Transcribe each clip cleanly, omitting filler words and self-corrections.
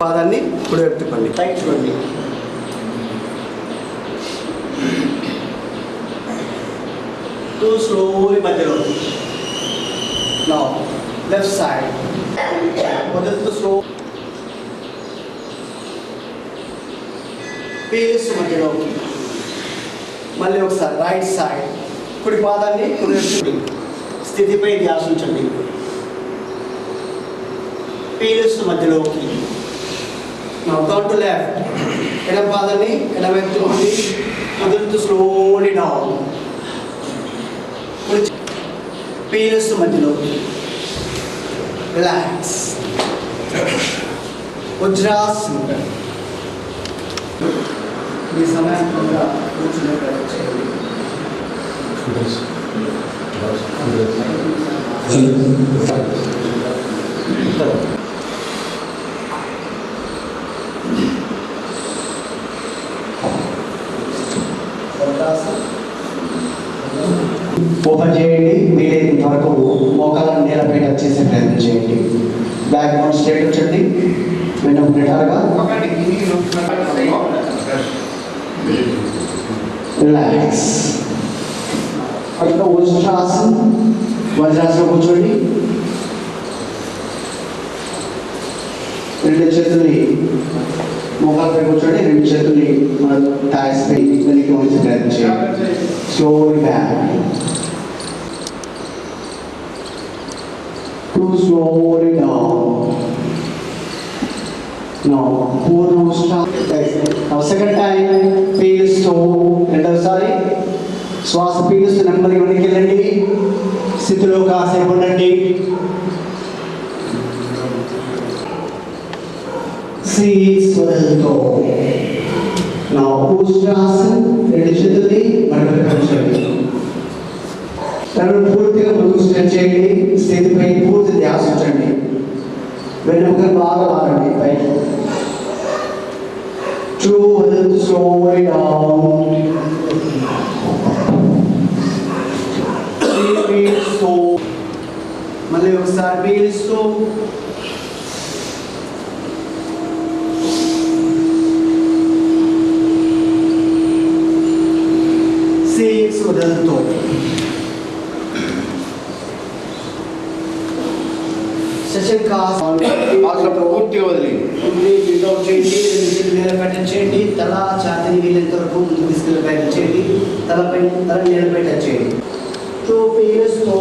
పాదాన్ని కుడి వైపు తిప్పండి. రైట్ చూడండి. టూ స్లోలీ మధ్యలో. నౌ లెఫ్ట్ సైడ్ వదులుతూ స్లో పీస్ మధ్యలోకి. మళ్ళీ ఒకసారి రైట్ సైడ్ కుడి పాదాన్ని కుడి వైపు స్థితిపై ధ్యాస ఉంచండి. పీస్ మధ్యలోకి. Now turn to left. ఎడమ పాదాన్ని ఎడమవైపు తిప్పండి. వదులుతూ స్లోలీ డౌన్. పీస్ మధ్యలోకి. రిలాక్స్. వజ్రాసనం. ఈ సమయంలో కూర్చునే ప్రయత్నం చేయండి. ఓపెన్ చేయండి. వీలైనంత వరకు మోకాలను నేలపై టచ్ చేసే ప్రయత్నం చేయండి. బ్యాక్ బోన్ స్ట్రైట్ ఉంచండి. వెనుక నిటారుగా. రిలాక్స్. అట్లా వజ్రాసనం. వజ్రాసనం కూర్చోండి. రెండు చేతుల్ని మోకాలపై కూర్చోండి. రెండు చేతుల్ని మన థాయ్స్ పై వెనక్కి వంచే ప్రయత్నం చేయండి. Slowly back. Slowly down. Now, పూర్ణ now second time పీలుస్తూ రెండవసారి శ్వాస పీలుస్తూ నెమ్మదిగా వెనక్కి వెళ్ళండి. స్థితిలో కాసేపు ఉండండి. వదులుతూ నా ఉష్ట్రాసనం రెండు చేతుల్ని మడమపరచండి. తనను పూర్తిగా ముందుకు స్ట్రెచ్ చేయండి. స్థితిపై పూర్తి ధ్యాస ఉంచండి. వెనుక బాగా లాగండి పైకి. వదులుతూ స్లోలీ డౌన్. పీలుస్తూ మళ్ళీ ఒకసారి పీలుస్తూ వదులుతూ సెషన్ పూర్తిగా వదిలి ప్రయత్నం చేయండి. తల ఛాతీని వీలైనంత వరకు ముందుకు తీసుకెళ్ళే ప్రయత్నం చేయండి. తల నేలపై టచ్ చేయండి. టూ పీలుస్తూ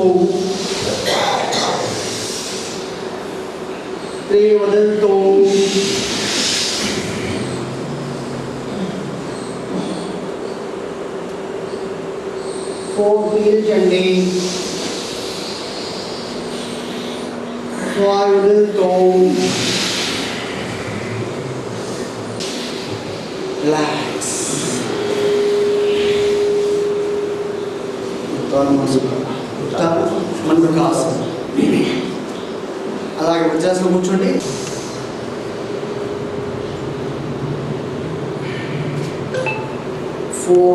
త్రీ వదులుతూ ఫోర్ పీల్చండి. వదులుతూ రిలాక్స్. మన్మకాసనం. అలాగే వజ్రాసనం కూర్చోండి.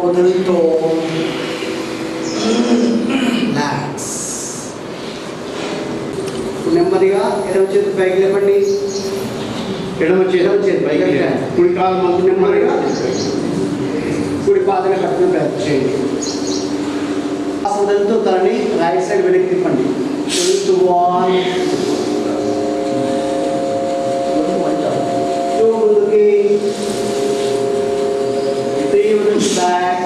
వదులుతూ రిలాక్స్. నెమ్మదిగా ఎడమ చేతి పైకి లేపండి. ఎడమ చేతి పైకి కుడి కాలు మందు నెమ్మదిగా కుడి పాదన కట్టిన ప్రయత్నం చేయండి. వదులుతూ తలని రైట్ సైడ్ వెనక్కి తిప్పండి. ముందుకి. బ్యాక్.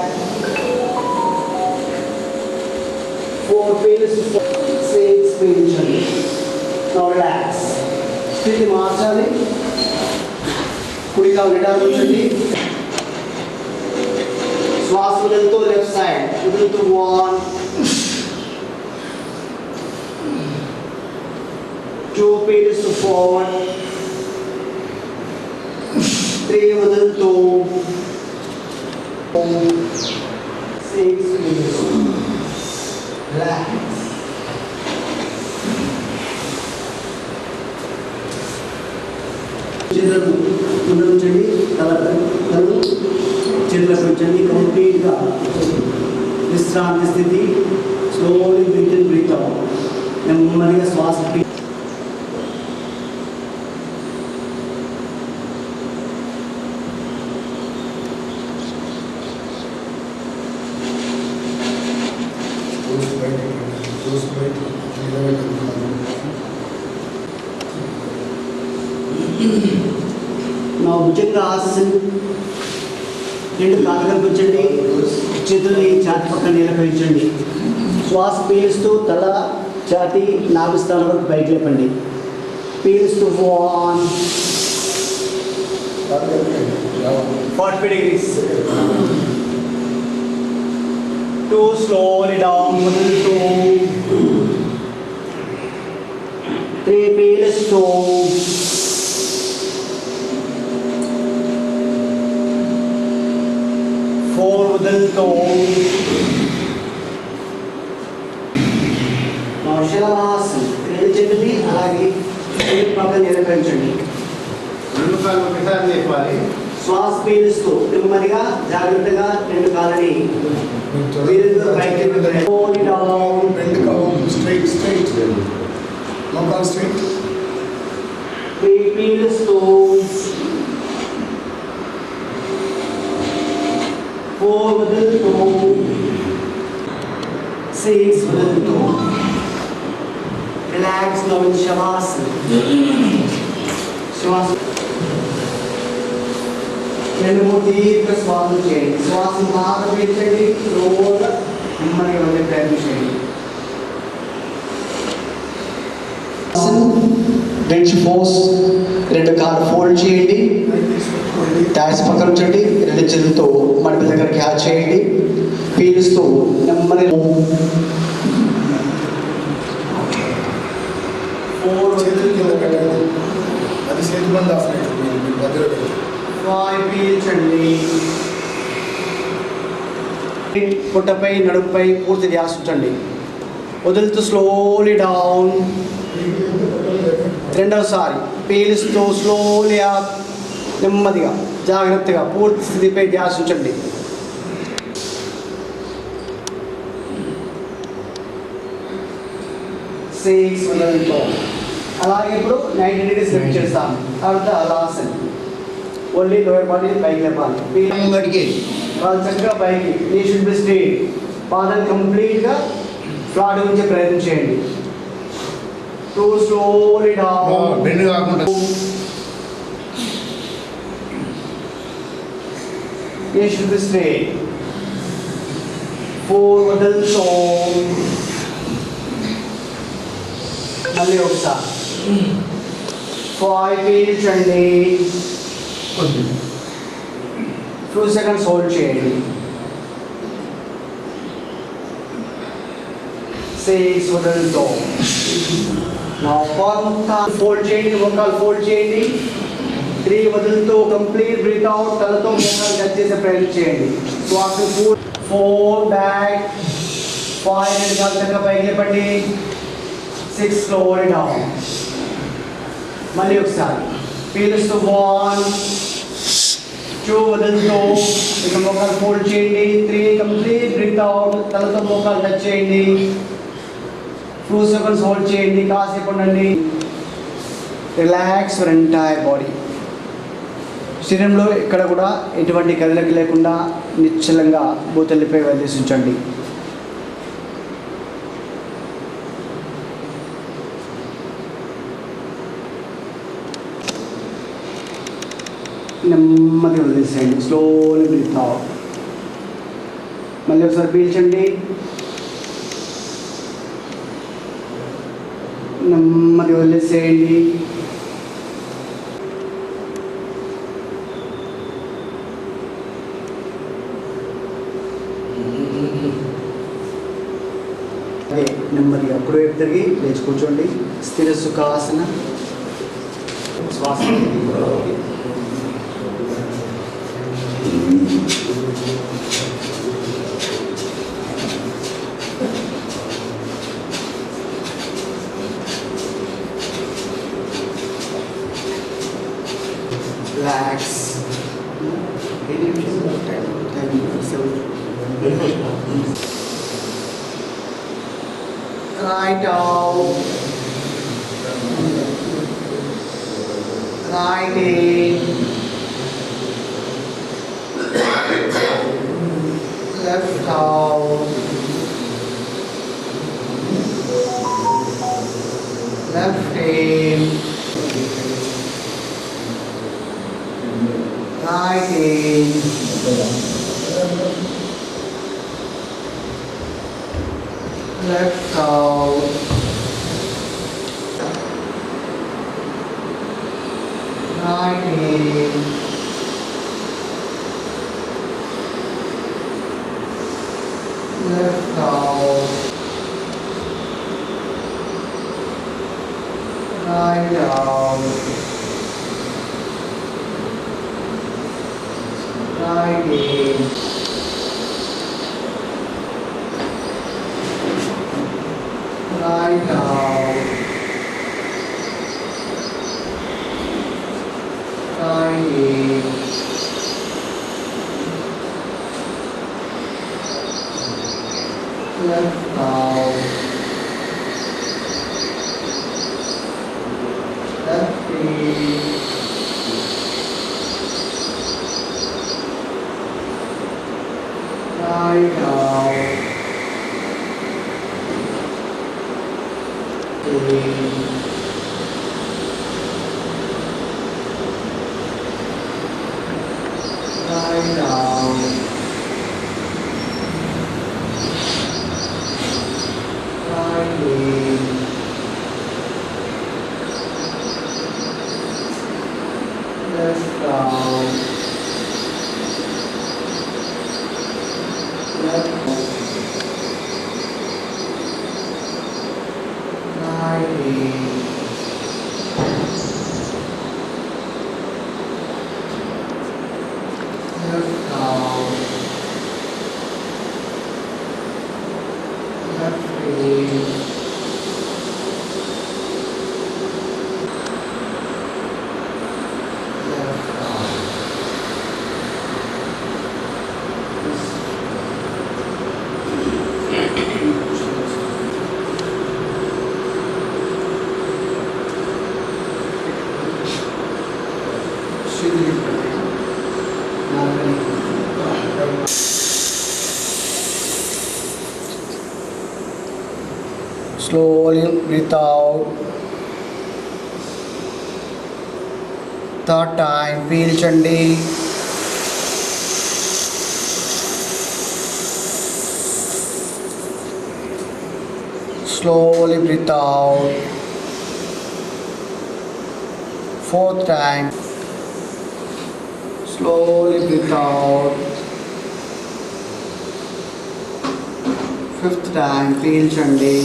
ఫోర్ పీల్స్. సిక్స్ పీల్చండి. రిలాక్స్. స్థితి మార్చాలి. కుడి కాలు నిటారు ఉంచండి. శ్వాస వదులుతూ లెఫ్ట్ సైడ్ వదులుతూ 1 2 పీల్స్ ఫార్వర్డ్. 3 వదులుతూ 6 పీల్స్. రిలాక్స్. చేతులను ముందు ఉంచండి. తలను చేతులకు ఉంచండి. కంప్లీట్గా విశ్రాంతి స్థితి. Slowly breathe in breathe out. నెమ్మదిగా శ్వాస నా భుజంగాసన్. రెండు కాళ్ళ కూర్చోండి, చేతుల్ని ఛాతి పక్కన నిలబెట్టండి. శ్వాస పీలుస్తూ తల ఛాతి నాభిస్థానం వరకు పైకి లేపండి. పీలుస్తూ 45 degrees. 2 slowly down, 2. 3 píluస్తూ. 4 వదులుతూ. శలభాసనం. రెండు చేతుల్ని అలాగే పక్కన నిలబెట్టండి. రెండు కాళ్ళు ఒకసారి లేపాలి. శ్వాస పీలుస్తూ నెమ్మదిగా జాగ్రత్తగా రెండు కాళ్ళని పైకి రెండు కాళ్ళు స్ట్రైట్ మోకాలు స్ట్రైట్. పీలుస్తూ 4 వదులుతూ. 6 వదులుతూ. రిలాక్స్ నౌ ఇన్ శవాసనం. శ్వాస రెండు మూడు దీర్ఘ శ్వాసలు చేయండి. శ్వాస బాగా పీల్చండి, రోజు నెమ్మదిగా వదిలే ప్రయత్నం చేయండి. బెంచ్ పోస్. రెండు కాళ్ళు ఫోల్డ్ చేయండి, టాక్స్ పక్కన ఉంచండి. రెండు చేతులతో మడిపి దగ్గర క్యాచ్ చేయండి. పీలుస్తూ నెమ్మది 5 పీల్చండి. పుట్టపై నడుపుపై పూర్తి ధ్యాస ఉంచండి. వదులుతూ స్లోలీ డౌన్. రెండవసారి పీలుస్తూ స్లోలీ అప్. నెమ్మదిగా జాగ్రత్తగా పూర్తి స్థితిపై ధ్యాస ఉంచండి. అలాగే ఇప్పుడు 90 degrees లిఫ్ట్ చేస్తాం. తర్వాత లాసన్. ఓన్లీ లోయర్ బాడీ పైకి లేపాలి. ముంగడికి వాళ్ళు చక్కగా పైకి. నీ షుడ్ బి స్ట్రెయిట్. పాదాలు కంప్లీట్గా ఫ్లాట్ ఉంచే ప్రయత్నం చేయండి. 2 slowly down. బెండ్ కాకుండా. You should be straight. 4 వదులుతూ. మళ్ళీ ఒకసారి 5 పీల్చండి. 2 seconds హోల్డ్ చేయండి. 6 వదులుతూ. నా మొత్తం ఫోల్డ్ చేయండి, మోకాలు ఫోల్డ్ చేయండి. 3 వదులుతూ కంప్లీట్ బ్రీత్ అవుట్. తలతో మోకాలు టచ్ చేసే ప్రయత్నం చేయండి. శ్వాస 4 బ్యాక్. 5 రెండు కాలు చక్కగా పైకి లేపండి. 6 స్లోలీ డౌన్. మళ్ళీ ఒకసారి పీలుస్తూ 1 2 వదులుతూ. ఇక మోకాలు ఫోల్డ్ చేయండి. 3 కంప్లీట్ బ్రీత్ అవుట్. తలతో మోకాలు టచ్ చేయండి. 2 seconds హోల్డ్ చేయండి. కాసేపు ఉండండి. Relax your entire body. శరీరంలో ఎక్కడ కూడా ఎటువంటి కదలిక లేకుండా నిశ్చలంగా భూతల్లిపై వదిలేసి ఉంచండి. నెమ్మదిగా వదిలేసేయండి. Slowly breathe out. మళ్ళీ ఒకసారి పీల్చండి. నెమ్మది వదిలేసేయండి. అదే నెమ్మదిగా కుడివైపు తిరిగి లేచి కూర్చోండి. స్థిర సుఖాసన. శ్వాస relax. Right out. Right in. Left out. Left in. Right in. Left out. Right in. Left out. Right out. Right in. Right out. Right in. Left out. Left in. Right out. In. Right out. Right in. Left out. Left out. Right in. Left out. Left in. Left out. Slowly breathe out. Third time, పీల్చండి. Slowly breathe out. Fourth time. Slowly breathe out. Fifth time, పీల్చండి.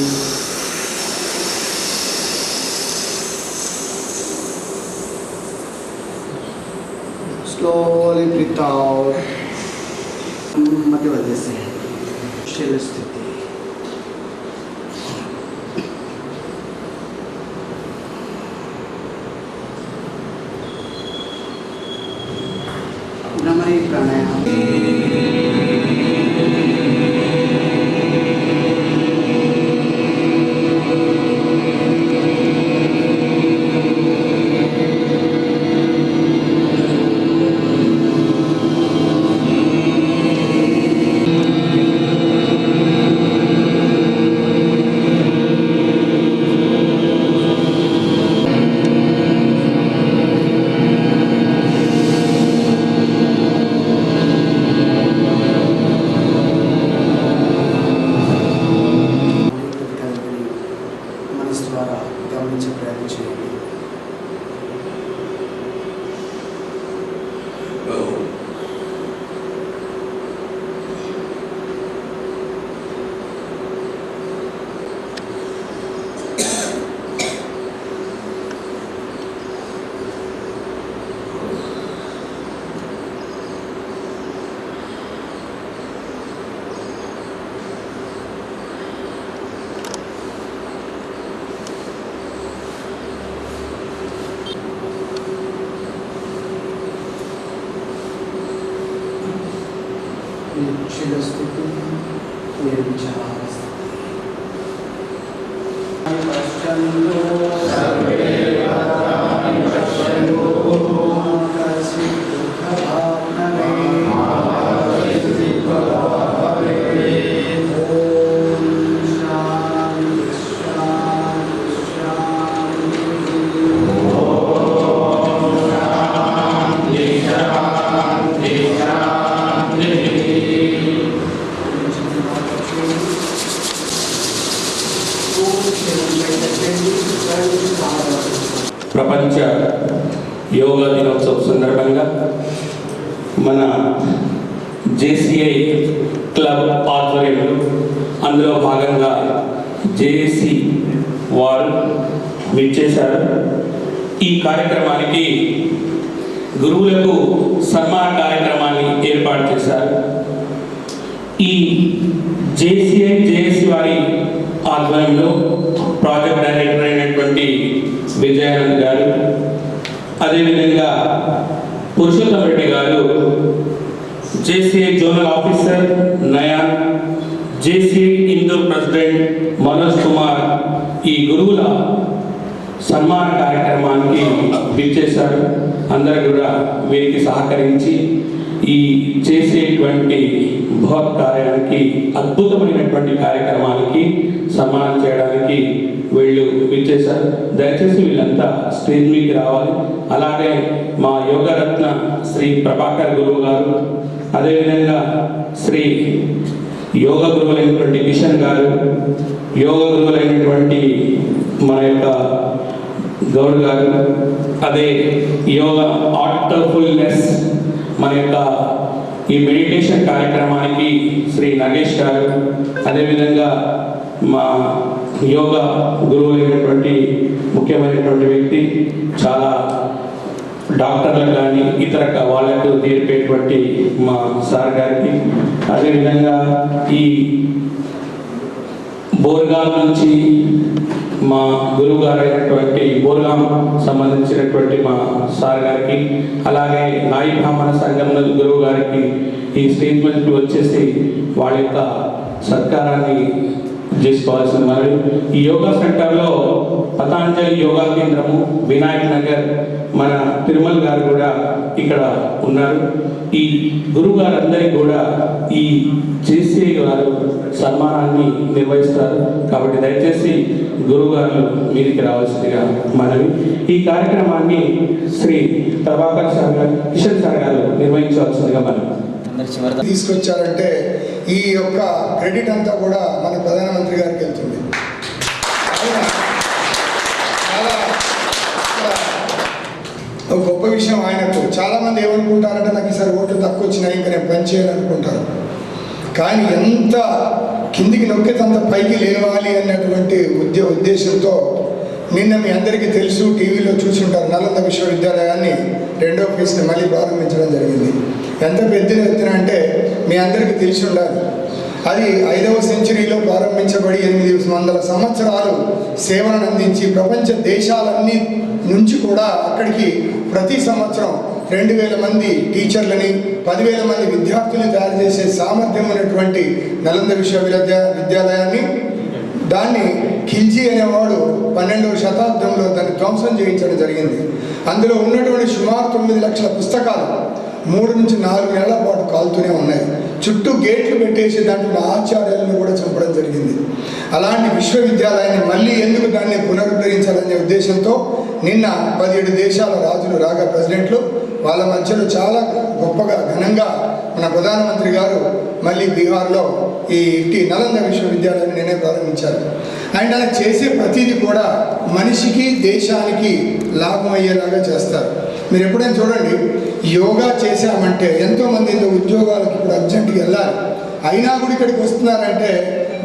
Slowly breathe out. మధ్య వదిలేసేయండి. శిల స్థితి. నమరి ప్రాణాయామం. మనసు ద్వారా గమనించే ప్రయత్నం చేయండి. శిల స్థితి, నిర్విచారస్థితి. పశ్యంతో సర్వే భద్రాణి పశ్యంతో మా కశ్చిత్ దుఃఖభాగ్ న భవేత్. ఓం శాంతి శాంతి శాంతి. ఓం శాంతి శాంతి. సందర్భంగా మన జేసీఐ క్లబ్ ఆధ్వర్యంలో అందులో భాగంగా జేఏసీ వారు విచ్చేశారు. ఈ కార్యక్రమానికి గురువులకు సన్మాన కార్యక్రమాన్ని ఏర్పాటు చేశారు. ఈ జేఏసీ వారి ఆధ్వర్యంలో ప్రాజెక్ట్ డైరెక్టర్ అయినటువంటి విజయానంద్ గారు, అదేవిధంగా పురుషోత్తం రెడ్డి గారు, JCI zonal officer Nayan, JCI Indur president Manoj Kumar ఈ గురువుల సన్మాన కార్యక్రమానికి విచ్చేశారు. అందరూ కూడా వీరికి సహకరించి ఈ చేసేటువంటి బృహత్ కార్యానికి, అద్భుతమైనటువంటి కార్యక్రమానికి సన్మానం చేయడానికి వీళ్ళు విచ్చేశారు. దయచేసి వీళ్ళంతా స్టేజ్ మీదకి రావాలి. అలాగే మా యోగరత్న శ్రీ ప్రభాకర్ గురువు గారు, అదేవిధంగా శ్రీ యోగ గురువులైనటువంటి కిషన్ గారు, యోగ గురువులైనటువంటి మన యొక్క గౌడ్ గారు, అదే యోగ ఆర్ట్ఫుల్నెస్ మన యొక్క ఈ మెడిటేషన్ కార్యక్రమానికి శ్రీ నగేష్ గారు, అదేవిధంగా మా యోగ గురువులైనటువంటి ముఖ్యమైనటువంటి వ్యక్తి, చాలా డాక్టర్లకు కానీ ఇతర వాళ్ళకు తీర్పేటువంటి మా సార్ గారికి, అదేవిధంగా ఈ బోర్గాం నుంచి మా గురువు గారు అయినటువంటి బోర్గాం సంబంధించినటువంటి మా సార్ గారికి, అలాగే నాయి బ్రాహ్మణ సంఘం గురువు గారికి ఈ స్టేజ్ మీదకి వచ్చేసి వాళ్ళ యొక్క సత్కారాన్ని చేసుకోవాల్సింది. మరియు ఈ యోగా సెంటర్లో పతాంజలి యోగా కేంద్రము, వినాయక్ నగర్, మన తిరుమల గారు కూడా ఇక్కడ ఉన్నారు. ఈ గురువు గారందరికీ కూడా ఈ జేసీఐ గారు సన్మానాన్ని నిర్వహిస్తారు. కాబట్టి దయచేసి గురువు గారు మీదికి రావాల్సిందిగా మనవి. ఈ కార్యక్రమాన్ని శ్రీ ప్రభాకర్ సార్ గారు, కిషన్ సార్ గారు నిర్వహించవలసిందిగా మనం తీసుకొచ్చారంటే ఈ యొక్క క్రెడిట్ అంతా కూడా మన ప్రధానమంత్రి గారికి వెళ్తుంది. చాలా ఒక గొప్ప విషయం ఆయనకు. చాలామంది ఏమనుకుంటారంటే నాకు ఈసారి ఓట్లు తక్కువ వచ్చినాయి ఇంకా నేను పని చేయాలనుకుంటారు. కానీ ఎంత కిందికి నొక్కితే అంత పైకి లేవాలి అన్నటువంటి ఉద్దేశంతో నిన్న మీ అందరికీ తెలుసు, టీవీలో చూసుంటారు, నలంద విశ్వవిద్యాలయాన్ని 2వ ఫేజ్ని మళ్ళీ ప్రారంభించడం జరిగింది. ఎంత పెద్ద ఎత్తున అంటే మీ అందరికీ తెలిసి ఉండాలి. అది 5వ సెంచరీలో ప్రారంభించబడి 800 సంవత్సరాలు సేవలను అందించి ప్రపంచ దేశాలన్నీ నుంచి కూడా అక్కడికి ప్రతి సంవత్సరం 2000 మంది టీచర్లని, 10,000 మంది విద్యార్థుల్ని తయారు చేసే సామర్థ్యం ఉన్నటువంటి నలంద విశ్వవిద్యాలయాన్ని, దాన్ని ఖిల్జీ అనేవాడు 12వ శతాబ్దంలో దాన్ని ధ్వంసం చేయించడం జరిగింది. అందులో ఉన్నటువంటి సుమారు 9 లక్షల పుస్తకాలు 3 నుంచి 4 ఏళ్ల పాటు కాలుతూనే ఉన్నాయి. చుట్టూ గేట్లు పెట్టేసి దాంట్లో ఆచార్యాలను కూడా చంపడం జరిగింది. అలాంటి విశ్వవిద్యాలయాన్ని మళ్ళీ ఎందుకు దాన్ని పునరుద్ధరించాలనే ఉద్దేశంతో నిన్న 17 దేశాల రాజులు రాగా ప్రెసిడెంట్లు వాళ్ళ మధ్యలో చాలా గొప్పగా ఘనంగా మన ప్రధానమంత్రి గారు మళ్ళీ బీహార్లో ఈ నలంద విశ్వవిద్యాలయాన్ని నేనే ప్రారంభించారు. అండ్ ఆయన చేసే ప్రతిదీ కూడా మనిషికి దేశానికి లాభం అయ్యేలాగా చేస్తారు. మీరు ఎప్పుడైనా చూడండి, యోగా చేశామంటే ఎంతోమంది ఉద్యోగాలకు ఇప్పుడు అర్జెంటుగా వెళ్ళాలి, అయినా కూడా ఇక్కడికి వస్తున్నారంటే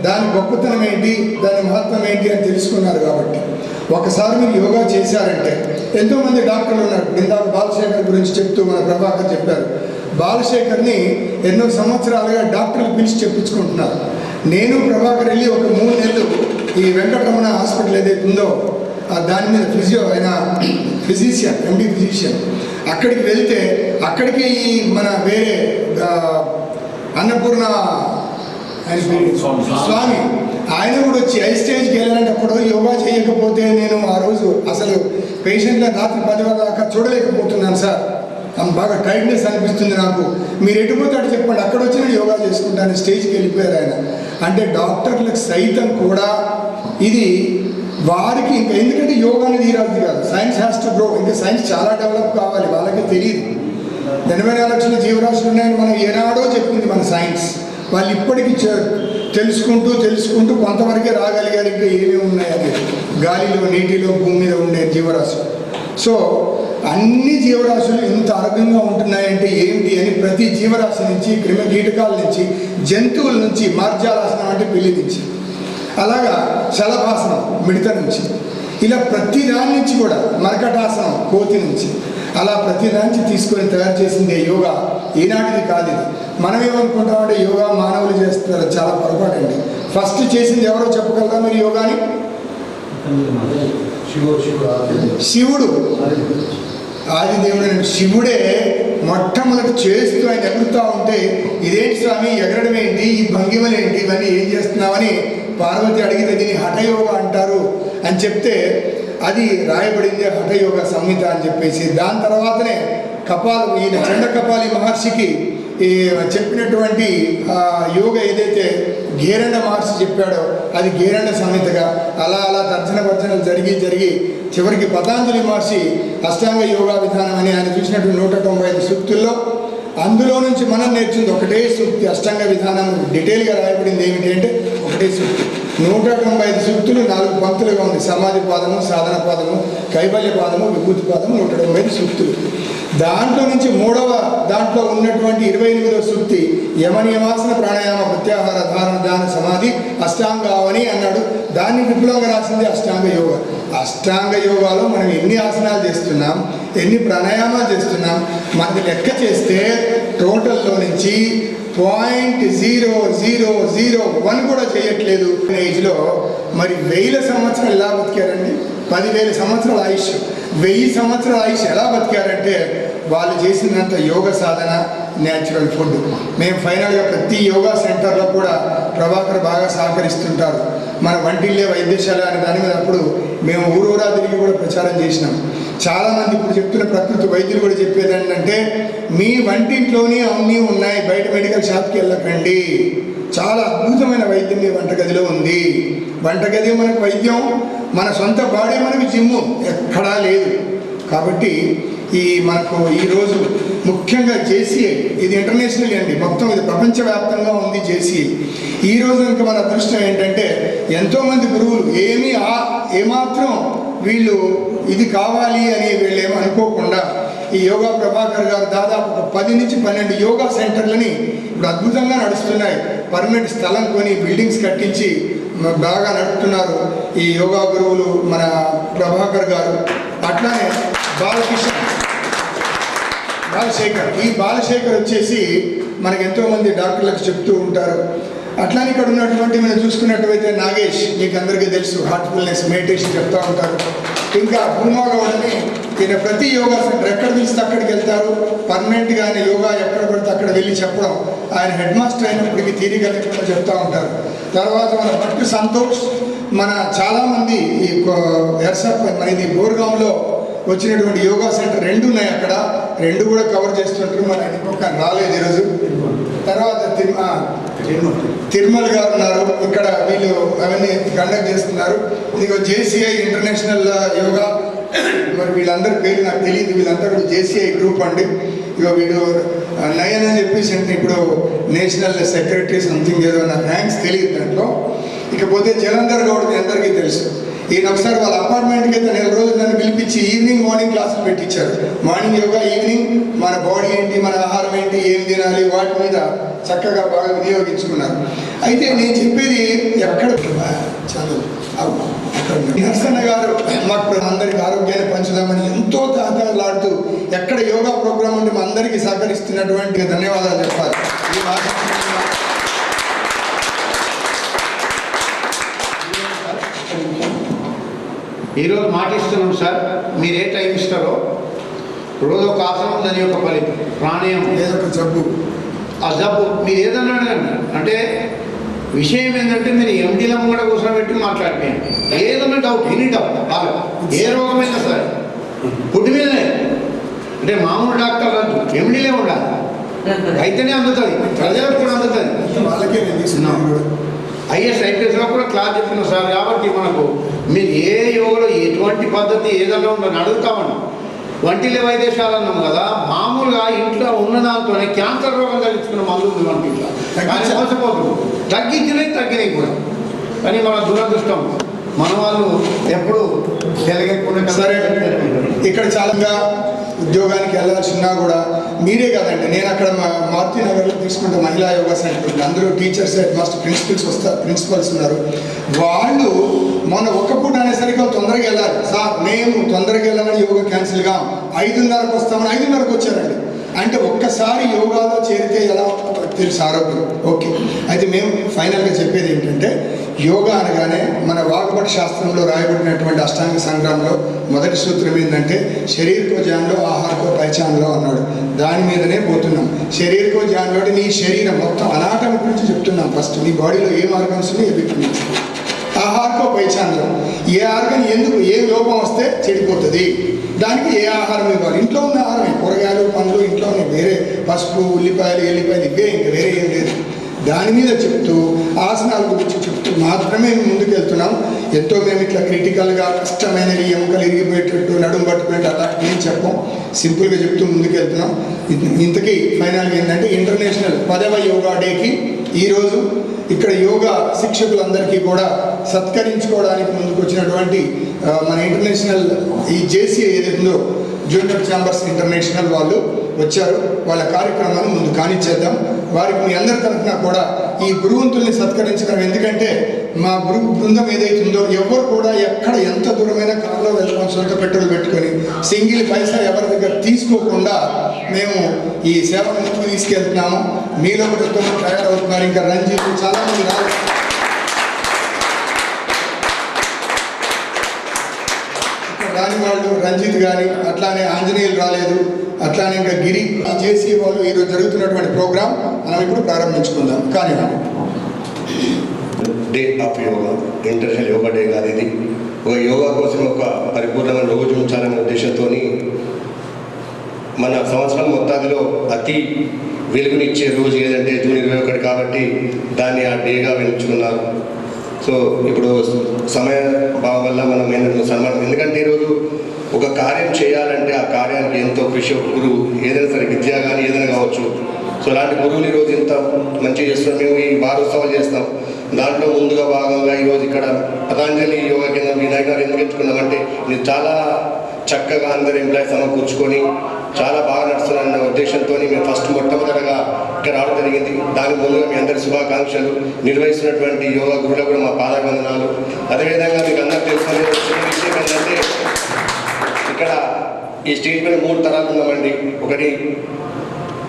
దాని గొప్పతనం ఏంటి, దాని మహత్వం ఏంటి అని తెలుసుకున్నారు. కాబట్టి ఒకసారి మీరు యోగా చేశారంటే ఎంతోమంది డాక్టర్లు ఉన్నారు. ఇందాక బాలశేఖర్ గురించి చెప్తూ మన ప్రభాకర్ చెప్పారు. బాలశేఖర్ని ఎన్నో సంవత్సరాలుగా డాక్టర్లు పిలిచి చెప్పించుకుంటున్నారు. నేను ప్రభాకర్ వెళ్ళి ఒక 3 నెలలు ఈ వెంకటరమణ హాస్పిటల్ ఏదైతే ఉందో దాని మీద ఫిజిషియన్, ఎండి ఫిజిషియన్, అక్కడికి వెళ్తే అక్కడికి ఈ మన వేరే అన్నపూర్ణ స్వామి ఆయన కూడా వచ్చి స్టేజ్కి వెళ్ళాలంటే అప్పుడు యోగా చేయకపోతే నేను ఆ రోజు అసలు పేషెంట్లను రాత్రి 10 గంటల దాకా చూడలేకపోతున్నాను సార్, బాగా టైట్నెస్ అనిపిస్తుంది నాకు, మీరు ఎటుపోతాడు చెప్పండి, అక్కడ వచ్చి నేను యోగా చేసుకుంటాను స్టేజ్కి వెళ్ళిపోయారు ఆయన. అంటే డాక్టర్లకు సైతం కూడా ఇది వారికి ఇంకా, ఎందుకంటే యోగా అనేది ఈరోజు కాదు, సైన్స్ హ్యాస్ టు గ్రో, ఇంకా సైన్స్ చాలా డెవలప్ కావాలి, వాళ్ళకి తెలియదు. 84 లక్షల జీవరాశులు ఉన్నాయని మనం ఏనాడో చెప్పింది మన సైన్స్. వాళ్ళు ఇప్పటికీ తెలుసుకుంటూ కొంతవరకే రాగలిగారు. ఇంకా ఏమేమి ఉన్నాయి అది గాలిలో, నీటిలో, భూమి మీద ఉండే జీవరాశులు. సో అన్ని జీవరాశులు ఇంత ఆరోగ్యంగా ఉంటున్నాయంటే ఏమిటి అని ప్రతి జీవరాశి నుంచి క్రిమి కీటకాల నుంచి జంతువుల నుంచి మార్జాలాసనం అంటే పిల్లి నుంచి, అలాగా శలభాసనం మిడత నుంచి, ఇలా ప్రతి దాని నుంచి కూడా మరకటాసనం కోతి నుంచి, అలా ప్రతి దాని నుంచి తీసుకొని తయారు చేసిందే యోగా. ఈనాటిది కాదు ఇది. మనం ఏమనుకుంటామంటే యోగా మానవులు చేస్తున్నారు, చాలా పొరపాటు అండి. ఫస్ట్ చేసింది ఎవరో చెప్పగలరా మీరు యోగాని? శివుడు, ఆదిదేవుడు. శివుడే మొట్టమొదటి చేస్తూ ఆయన ఎగురుతూ ఉంటే, ఇదేంటి స్వామి ఎగరడం ఏంటి, ఈ భంగిమలు ఏంటి, ఇవన్నీ ఏం చేస్తున్నామని పార్వతి అడిగితే దీన్ని హఠయోగ అంటారు అని చెప్తే అది రాయబడింది హఠయోగ సంహిత అని చెప్పేసి. దాని తర్వాతనే ఈయన చండ కపాలి మహర్షికి ఈ చెప్పినటువంటి యోగ ఏదైతే గేరండ మహర్షి చెప్పాడో అది గేరండ సంహితగా అలా అలా తర్జన భర్జనలు జరిగి చివరికి పతాంజలి మహర్షి అష్టాంగ యోగా విధానం అని ఆయన చూసినటువంటి 195 సూక్తుల్లో అందులో నుంచి మనం నేర్చుకుంది ఒకటే సూక్తి. అష్టాంగ విధానం డీటెయిల్గా రాయబడింది ఏమిటి అంటే ఒకటే సూక్తి. 195 సూక్తులు 4 పంక్తులుగా ఉంది. సమాధి పాదము, సాధన పాదము, కైవల్య పాదము, విభూతి పాదము, 195 సూక్తులు. దాంట్లో నుంచి 3వ దాంట్లో ఉన్నటువంటి 28వ సూక్తి యమనియమాసన ప్రాణాయామ ప్రత్యాహార ధారణ ధ్యాన సమాధి అష్టాంగావని అన్నాడు. దాన్ని విపులంగా రాసింది అష్టాంగ యోగ. అష్టాంగ యోగాలో మనం ఎన్ని ఆసనాలు చేస్తున్నాం, ఎన్ని ప్రాణాయామాలు చేస్తున్నాం, మనకి లెక్క చేస్తే టోటల్లో నుంచి 0.0001 కూడా చేయట్లేదు. ఏజ్లో మరి 1000 సంవత్సరాలు ఎలా బతికారండి? 10,000 సంవత్సరాల ఆయుష్, 1000 సంవత్సరాల ఆయుష్ ఎలా బతికారంటే వాళ్ళు చేసినంత యోగ సాధన, న్యాచురల్ ఫుడ్. మేము ఫైనల్గా ప్రతి యోగా సెంటర్లో కూడా ప్రభాకర్ బాగా సహకరిస్తుంటారు. మన వంటిల్లే వైద్యశాల అనే దాని మీద అప్పుడు మేము ఊరూరా తిరిగి కూడా ప్రచారం చేసినాం. చాలామంది ఇప్పుడు చెప్తున్న ప్రకృతి వైద్యులు కూడా చెప్పేది ఏంటంటే మీ వంటింట్లోనే అన్నీ ఉన్నాయి, బయట మెడికల్ షాప్కి వెళ్ళకండి. చాలా అద్భుతమైన వైద్యం మీ వంటగదిలో ఉంది. వంటగది మనకు వైద్యం, మన సొంత బాడీ మనకు జిమ్ము ఎక్కడా లేదు. కాబట్టి మనకు ఈరోజు ముఖ్యంగా జేసీఐ, ఇది ఇంటర్నేషనల్ అండి, మొత్తం ఇది ప్రపంచవ్యాప్తంగా ఉంది జేసీఐ. ఈరోజు ఇంకా మన అదృష్టం ఏంటంటే ఎంతోమంది గురువులు ఏమాత్రం వీళ్ళు ఇది కావాలి అని వీళ్ళు ఏమనుకోకుండా ఈ యోగా ప్రభాకర్ గారు దాదాపు 10 నుంచి 12 యోగా సెంటర్లని ఇప్పుడు అద్భుతంగా నడుస్తున్నాయి. పర్మనెంట్ స్థలం కొని బిల్డింగ్స్ కట్టించి బాగా నడుపుతున్నారు ఈ యోగా గురువులు మన ప్రభాకర్ గారు. అట్లానే బాలశేఖర్, ఈ బాలశేఖర్ వచ్చేసి మనకు ఎంతోమంది డాక్టర్లకు చెప్తూ ఉంటారు. అట్లానే ఇక్కడ ఉన్నటువంటి మనం చూసుకున్నట్టయితే నాగేష్, మీకు అందరికీ తెలుసు, హార్ట్ఫుల్నెస్ మెడిటేషన్ చెప్తూ ఉంటారు. ఇంకా భూమాగౌడని, ఈయన ప్రతి యోగా సెంటర్ ఎక్కడ పిలిస్తే అక్కడికి వెళ్తారు. పర్మనెంట్గా ఆయన యోగా ఎక్కడ పడితే అక్కడ వెళ్ళి చెప్పడం, ఆయన హెడ్ మాస్టర్ అయినప్పటికీ తీరిక లేకుండా చెప్తూ ఉంటారు. తర్వాత మన భట్టు సంతోష్, మన చాలామంది ఈ మన ఇది బోర్గాంలో వచ్చినటువంటి యోగా సెంటర్ 2 ఉన్నాయి. అక్కడ 2 కూడా కవర్ చేస్తుంటారు. మన ఇంకొక రాలేదు ఈరోజు. తర్వాత తిరుమల గారు ఉన్నారు ఇక్కడ, వీళ్ళు అవన్నీ కండక్ట్ చేస్తున్నారు. ఇదిగో జేసీఐ ఇంటర్నేషనల్ యోగా, మరి వీళ్ళందరి పేరు నాకు తెలియదు, వీళ్ళంతా కూడా జేసీఐ గ్రూప్ అండి. ఇగో వీడు నయన్ అని చెప్పేసి ఇప్పుడు నేషనల్ సెక్రటరీ సంథింగ్ ఏదో, నాకు ర్యాంక్స్ తెలియదు దాంట్లో. ఇకపోతే జలంధర్ గౌడ్ మీ అందరికీ తెలుసు. ఈయన ఒకసారి వాళ్ళ అపార్ట్మెంట్కి అయితే 4 రోజులు నన్ను పిలిపించి ఈవినింగ్ మార్నింగ్ క్లాసులు పెట్టించారు. మార్నింగ్ యోగా, ఈవినింగ్ మన బాడీ ఏంటి, మన ఆహారం ఏంటి, ఏం తినాలి, వాటి మీద చక్కగా బాగా వినియోగించుకున్నారు. అయితే నేను చెప్పేది ఎక్కడ చదువు నరసన్న గారు మాకు అందరికి ఆరోగ్యాన్ని పంచుదామని ఎంతో తాతలాడుతూ ఎక్కడ యోగా ప్రోగ్రాం ఉంటే మా అందరికీ సహకరిస్తున్నటువంటి ధన్యవాదాలు చెప్పాలి. ఈరోజు మాట ఇస్తున్నాం సార్, మీరు ఏ టైం ఇస్తారో రోజు ఒక ఆసనం, దాని యొక్క ఫలితం ప్రాణాయామం, ఏదొక జబ్బు, ఆ జబ్బు మీరు ఏదన్నా అడగండి. అంటే విషయం ఏంటంటే మీరు ఎండీలం కూడా కూర్చోబెట్టి మాట్లాడిపోయండి. ఏదన్నా డౌట్, ఎనీ డౌట్, బాగా ఏ రోగమైనా సరే పుట్టి మీదనే, అంటే మామూలు డాక్టర్ అంటూ ఎండీలే ఉండాలి, అయితేనే అందుతుంది, ప్రజలకు కూడా అందుతుంది. వాళ్ళకే ఐఎస్ ఐపీఎస్లో కూడా క్లాస్ చెప్పిన సార్. కాబట్టి మనకు మీరు ఏ యోగలో ఎటువంటి పద్ధతి ఏదన్నా ఉందని అడుగుతామని వంటిల్లే వైద్యశాల అన్నాం కదా, మామూలుగా ఇంట్లో ఉన్న దాంతోనే క్యాన్సర్ రోగం తగ్గించుకున్న మందు ఉంది వంటిట్లో, కానీ మోసపోతుంది, తగ్గినాయి కూడా. కానీ మన దురదృష్టం, మన వాళ్ళు ఎప్పుడు తెలియకుండా. సరే, ఇక్కడ చాలా ఉద్యోగానికి వెళ్ళాల్సినా కూడా మీరే కదండి. నేను అక్కడ మారుతి నగర్లో తీసుకుంటే మహిళా యోగా సెంటర్ ఉంది. అందరూ టీచర్స్, హెడ్ మాస్టర్, ప్రిన్సిపల్స్ ఉన్నారు. వాళ్ళు మొన్న ఒక్క పూట అనేసరికి వాళ్ళు తొందరగా వెళ్ళాలి. సార్ మేము తొందరగా వెళ్ళాలని యోగా క్యాన్సిల్గా 5:30కు వస్తామని 5:30కు వచ్చారండి. అంటే ఒక్కసారి యోగాలో చేరితే ఎలా తెలుసు ఆరోగ్యం. ఓకే, అయితే మేము ఫైనల్గా చెప్పేది ఏంటంటే యోగా అనగానే మన వాగ్భట శాస్త్రంలో రాయబడినటువంటి అష్టాంగ సంగ్రామంలో మొదటి సూత్రం ఏంటంటే శరీరకో జాన్లో ఆహారకో పైచాన్లో అన్నాడు. దాని మీదనే పోతున్నాం. శరీరకో జాన్లో నీ శరీరం మొత్తం అనాటమీ గురించి చెప్తున్నాం. ఫస్ట్ నీ బాడీలో ఏం ఆర్గన్స్ ఉన్నాయి ఎదుగుతున్నాయి. ఆహారకో పైచాన్లో ఏ ఆర్గన్ ఎందుకు ఏ లోపం వస్తే చెడిపోతుంది, దానికి ఏ ఆహారం ఇవ్వాలి. ఇంట్లో ఉన్న ఆహారమే, కూరగాయలు పండ్లు ఇంట్లో ఉన్నాయి. వేరే పసుపు ఉల్లిపాయలు ఎల్లిపాయలు ఇవే, ఇంకా వేరే ఏం లేదు. దాని మీద చెప్తూ ఆసనాల గురించి చెప్తూ మాత్రమే ముందుకు వెళ్తున్నాం. ఎంతో మేము ఇట్లా క్రిటికల్గా కష్టమైనవి ఎముకలు ఇరిగిపోయేటట్టు నడుము పట్టుకునేట్టు అలా ఏం చెప్పం. సింపుల్గా చెప్తూ ముందుకు వెళ్తున్నాం. ఇంతకీ ఫైనల్గా ఏంటంటే ఇంటర్నేషనల్ 10వ యోగా డేకి ఈరోజు ఇక్కడ యోగా శిక్షకులందరికీ కూడా సత్కరించుకోవడానికి ముందుకు వచ్చినటువంటి మన ఇంటర్నేషనల్ ఈ జేసీ ఏదైతుందో జూనియర్ ఛాంబర్స్ ఇంటర్నేషనల్ వాళ్ళు వచ్చారు. వాళ్ళ కార్యక్రమాన్ని ముందు కానిచ్చేద్దాం. వారికి మీ అందరి తరఫున కూడా ఈ గురువంతుల్ని సత్కరించడం. ఎందుకంటే మా గురు బృందం ఏదైతుందో ఎవరు కూడా ఎక్కడ ఎంత దూరమైన కారులో వెళ్ళడం సొంత పెట్రోల్ పెట్టుకొని సింగిల్ పైసా ఎవరి దగ్గర తీసుకోకుండా మేము ఈ సేవను ముందుకు తీసుకెళ్తున్నాము. మీలో కూడా తయారవుతున్నారు. ఇంకా రంజిత్ చాలామంది రాలేదు. రాని వాళ్ళు రంజిత్ కానీ అట్లానే ఆంజనేయులు రాలేదు. అట్లానే ఇంకా గిరి చేసి వాళ్ళు ఈరోజు జరుగుతున్నటువంటి ప్రోగ్రాం మనం ఇప్పుడు ప్రారంభించుకుందాం. కానీ day of yoga, international yoga day కాదు ఇది. ఒక యోగా కోసం ఒక పరిపూర్ణమైన రోజు ఉంచాలనే ఉద్దేశంతో మన సంవత్సరం మొత్తాదిలో అతి వెలుగునిచ్చే రోజు ఏదంటే జూన్ 21 కాబట్టి దాన్ని ఆ డేగా వెలుచుకున్నారు. సో ఇప్పుడు సమయ భావం వల్ల మనం ఏంటంటే సన్మానం, ఎందుకంటే ఈరోజు ఒక కార్యం చేయాలంటే ఆ కార్యానికి ఎంతో కృషి. ఒక గురువు ఏదైనా సరే విద్య కానీ ఏదైనా కావచ్చు. సో అలాంటి గురువులు ఈరోజు ఇంత మంచిగా చేస్తున్నాం. మేము ఈ వారోత్సవాలు చేస్తాం. దాంట్లో ముందుగా భాగంగా ఈరోజు ఇక్కడ పతాంజలి యోగా కేంద్రం వినాయకుడు ఎందుకు ఎంచుకున్నామంటే ఇది చాలా చక్కగా అందరు ఎంప్లాయీస్ సమకూర్చుకొని చాలా బాగా నడుస్తున్నారన్న ఉద్దేశంతో మేము ఫస్ట్ మొట్టమొదటిగా ఇక్కడ రావడం జరిగింది. దానికి ముందుగా మీ అందరి శుభాకాంక్షలు. నిర్వహిస్తున్నటువంటి యోగా గురువులకు కూడా మా పాదాభివందనాలు. అదేవిధంగా మీకు అందరూ తెలుసుకునే విషయం ఏంటంటే ఇక్కడ ఈ స్టేజ్ పైన 3 తరాలు ఉన్నామండి. ఒకటి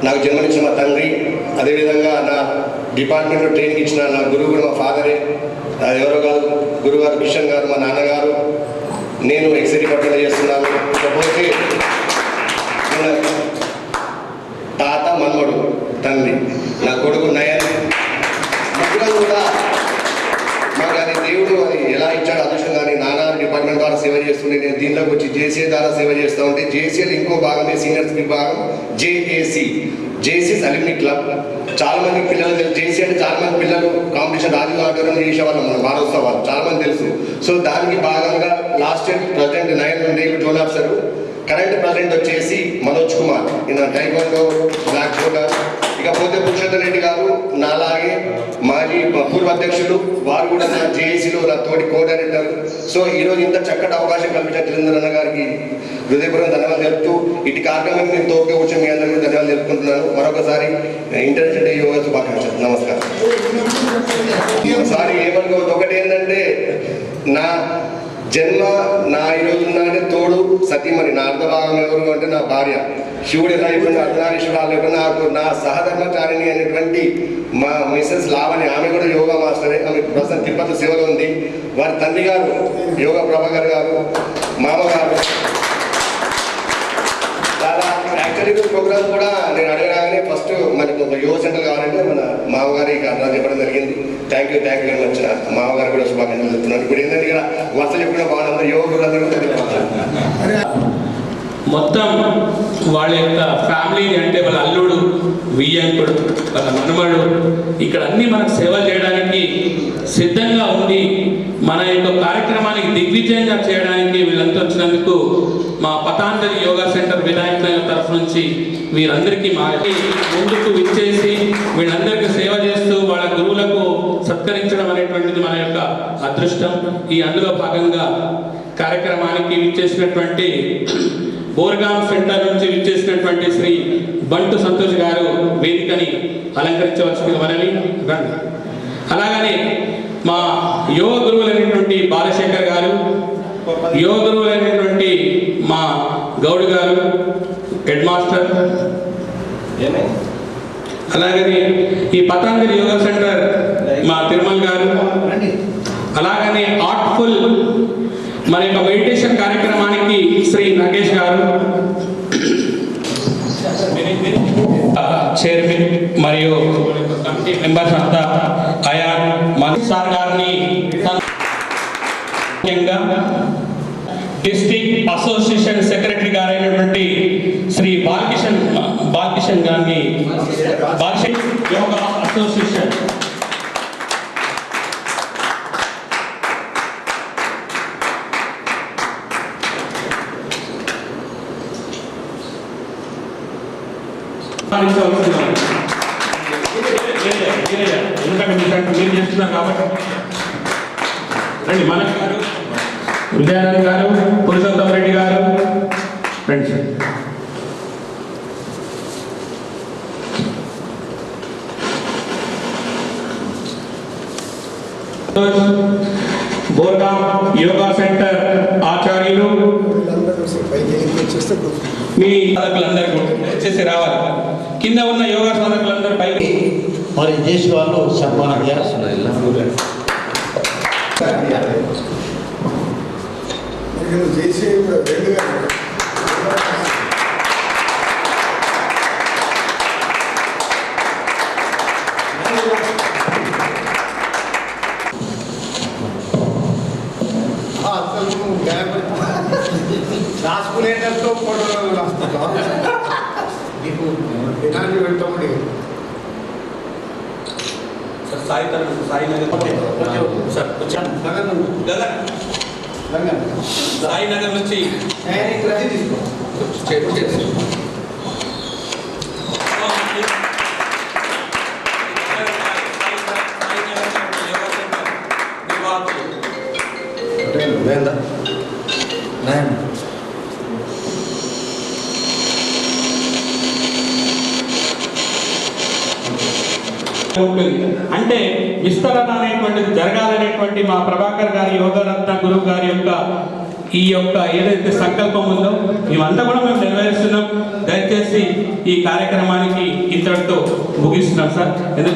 నాకు జన్మనిచ్చిన మా తండ్రి, అదేవిధంగా నా డిపార్ట్మెంట్లో ట్రైనింగ్ ఇచ్చిన నా గురువు కూడా మా ఫాదరే. అది ఎవరో కాదు, గురుగారు కిషన్ గారు మా నాన్నగారు. నేను ఎక్సైజ్ డిపార్ట్మెంట్ చేస్తున్నాను. ఇకపోతే తాత మన్మడు తండ్రి, నా కొడుకు నయన్. ముగ్గురు కూడా మాకు అది దేవుడు అది ఎలా ఇచ్చాడు అదృష్టం. కానీ నాన్న డిపార్ట్మెంట్ ద్వారా సేవ చేస్తుంటే నేను దీంట్లోకి వచ్చి జేసీఏ ద్వారా సేవ చేస్తూ ఉంటే జేసీఏలో ఇంకో భాగమే సీనియర్స్ విభాగం జేసీ అల్యూమినీ క్లబ్. చాలా మంది పిల్లలు తెలుసు. జేసీ అంటే చాలా మంది పిల్లలు కాంపిటీషన్ రాజు ఆధ్వర్యంలో చేసేవాళ్ళం మన వారోత్సవాలు చాలా మంది తెలుసు. సో దానికి భాగంగా లాస్ట్ ఇయర్ ప్రెసిడెంట్ నయన్ ఉండే జోన్ ఆఫీసర్, కరెంట్ ప్రెసిడెంట్ వచ్చేసి మనోజ్ కుమార్, ఈయన టైకోండో బ్లాక్ బోర్డర్. ఇకపోతే పురుషోత్తమ్ రెడ్డి గారు నాలాగే మాజీ పూర్వ అధ్యక్షులు, వారు కూడా నా జేఏసీలో నా తోటి కో డైరెక్టర్. సో ఈరోజు ఇంత చక్కటి అవకాశం కల్పించిన జితేంద్ర గారికి హృదయపూర్వక ధన్యవాదాలు చెప్తూ ఇటు కార్యక్రమం నేను తోపుగా కూర్చొని మీ అందరికీ ధన్యవాదాలు చెప్పుకుంటున్నాను. మరొకసారి ఇంటర్నేషనల్ డే యోగా శుభాకాంక్షలు. నమస్కారం. ఒకసారి ఏమనుకోవద్దు. ఒకటి ఏంటంటే నా జన్మ నా ఈరోజు ఉన్నాడంటే తోడు సతీమణి, నా అర్ధభాగం ఎవరు అంటే నా భార్య. శివుడు ఎలా అయిపోయినా అర్ధనారీశ్వరాలు లేకుండా నాకు నా సహధర్మచారిణి అనేటువంటి మా మిసెస్ లావణి, ఆమె కూడా యోగా మాస్టరే. ఆమె ప్రస్తుతం తిరుపతి సేవలో ఉంది. వారి తండ్రి గారు యోగా ప్రభాకర్ గారు, మామగారు. చాలా యాక్చువల్లీ ప్రోగ్రామ్ కూడా నేను అడగరాగానే ఫస్ట్ మనకు ఒక యోగా సెంటర్ కావాలంటే మన మామగారికి అర్థం చెప్పడం జరిగింది. Thank you very much. మామగారు కూడా శుభాకాంక్షలు చెప్తున్నాను. ఇప్పుడు ఏంటంటే ఇక్కడ వరుస చెప్పిన బాగుంది యోగులందరూ మొత్తం వాళ్ళ యొక్క ఫ్యామిలీని అంటే వాళ్ళ అల్లుడు, వియ్యంకుడు, వాళ్ళ మనుమడు ఇక్కడ అన్ని మనకు సేవ చేయడానికి సిద్ధంగా ఉండి మన యొక్క కార్యక్రమానికి దిగ్విజయంగా చేయడానికి వీళ్ళంతా వచ్చినందుకు మా పతాంజలి యోగా సెంటర్ వినాయక్ నగర్ తరఫు నుంచి వీరందరికీ మా ముందుకు విచ్చేసి వీళ్ళందరికీ సేవ చేస్తూ వాళ్ళ గురువులకు సత్కరించడం అనేటువంటిది మన యొక్క అదృష్టం. ఈ అందులో భాగంగా కార్యక్రమానికి విచ్చేసినటువంటి బోర్గాం సెంటర్ నుంచి విచ్చేసినటువంటి శ్రీ బంటు సంతోష్ గారు వేదికని అలంకరించవలసిందిగా మనవి. రండి. అలాగనే మా యోగ గురువులైనటువంటి బాలశేఖర్ గారు, యోగ గురువులైనటువంటి మా గౌడ్ గారు హెడ్ మాస్టర్, అలాగనే ఈ పతంజలి యోగా సెంటర్ మా తిరుమల్ గారు, అలాగనే ఆర్ట్ఫుల్ మరి యొక్క మెడిటేషన్ కార్యక్రమానికి శ్రీ నగేష్ గారు, చైర్మన్ మరియు కమిటీ మెంబర్స్ అంతా ఆయా మంత్రి సార్ గారిని ముఖ్యంగా డిస్ట్రిక్ట్ అసోసియేషన్ సెక్రటరీ గారైనటువంటి శ్రీ బాలకిషన్ గారిని యోగా అసోసియేషన్ ఎందుకంటే మీరు చేస్తున్నారు కాబట్టి రండి. మనక్ గారు, విజయానంద్ గారు, పురుషోత్తమ రెడ్డి గారు రండి సార్. బోర్గాం యోగా సెంటర్ ఆచార్యులు మీ సాధకులందరూ వచ్చేసి రావాలి. కింద ఉన్న యోగా సాధకులందరూ పైకి మరి దేశ వాళ్ళు సన్మానం చేస్తున్నారు. రాసుకునేటట్టు ఫోటోలు రాస్తున్నాం. నీకు ఎలాంటి వెళ్తామని సాయి నగర్ నుంచి అంటే విస్తరణ అనేటువంటిది జరగాలనేటువంటి మా ప్రభాకర్ గారి యోగరత్న గురువు గారి యొక్క ఈ యొక్క ఏదైతే సంకల్పం ఉందో ఇవంతా కూడా మేము నెరవేరుస్తున్నాం. దయచేసి ఈ కార్యక్రమానికి ఇంతటితో ముగిస్తున్నాం సార్.